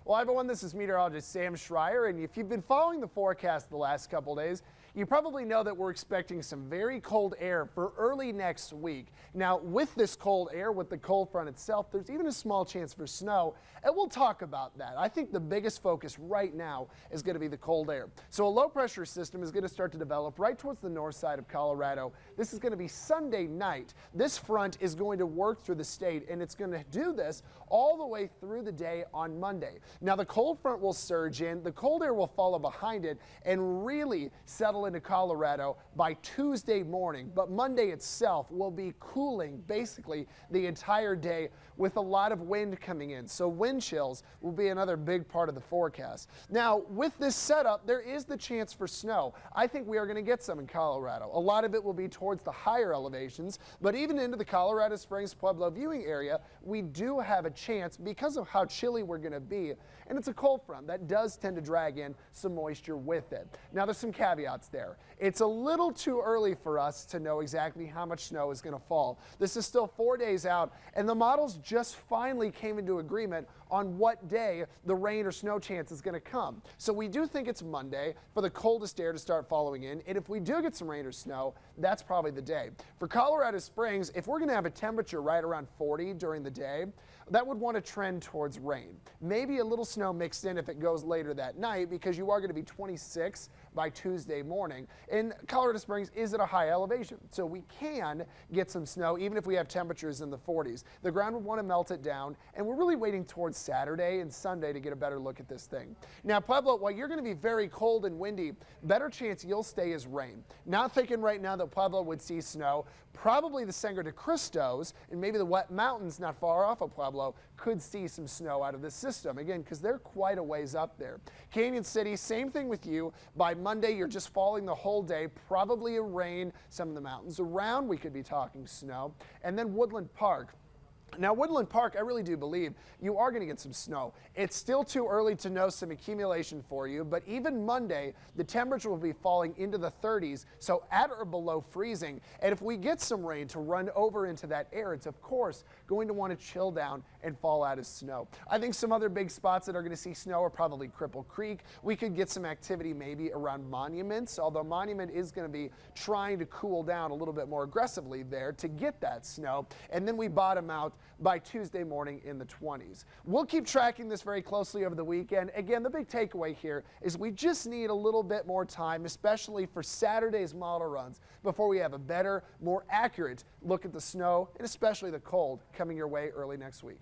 Well, everyone, this is meteorologist Sam Schreier, and if you've been following the forecast the last couple days, you probably know that we're expecting some very cold air for early next week. Now, with this cold air, with the cold front itself, there's even a small chance for snow, and we'll talk about that. I think the biggest focus right now is going to be the cold air. So a low pressure system is going to start to develop right towards the north side of Colorado. This is going to be Sunday night. This front is going to work through the state, and it's going to do this all the way through the day on Monday. Now, the cold front will surge in, the cold air will follow behind it, and really settle into Colorado by Tuesday morning. But Monday itself will be cooling basically the entire day with a lot of wind coming in. So wind chills will be another big part of the forecast. Now, with this setup, there is the chance for snow. I think we are going to get some in Colorado. A lot of it will be towards the higher elevations, but even into the Colorado Springs, Pueblo viewing area, we do have a chance because of how chilly we're going to be. And it's a cold front that does tend to drag in some moisture with it. Now, there's some caveats there. It's a little too early for us to know exactly how much snow is going to fall. This is still 4 days out, and the models just finally came into agreement on what day the rain or snow chance is going to come. So we do think it's Monday for the coldest air to start following in, and if we do get some rain or snow, that's probably the day. For Colorado Springs, if we're going to have a temperature right around 40 during the day, that would want to trend towards rain. Maybe a little snow mixed in if it goes later that night, because you are going to be 26 by Tuesday morning. And Colorado Springs is at a high elevation, so we can get some snow even if we have temperatures in the 40s. The ground would want to melt it down, and we're really waiting towards Saturday and Sunday to get a better look at this thing. Now, Pueblo, while you're going to be very cold and windy, better chance you'll stay is rain. Not thinking right now that Pueblo would see snow. Probably the Sangre de Cristos and maybe the wet mountains not far off of Pueblo could see some snow out of this system, again, because they're quite a ways up there. Canyon City, same thing with you. By Monday, you're just falling the whole day, probably a rain. Some of the mountains around, we could be talking snow. And then Woodland Park. Now, Woodland Park, I really do believe you are going to get some snow. It's still too early to know some accumulation for you, but even Monday, the temperature will be falling into the 30s, so at or below freezing. And if we get some rain to run over into that air, it's of course going to want to chill down and fall out as snow. I think some other big spots that are going to see snow are probably Cripple Creek. We could get some activity maybe around Monuments, although Monument is going to be trying to cool down a little bit more aggressively there to get that snow. And then we bottom out by Tuesday morning in the 20s. We'll keep tracking this very closely over the weekend. Again, the big takeaway here is we just need a little bit more time, especially for Saturday's model runs, before we have a better, more accurate look at the snow and especially the cold coming your way early next week.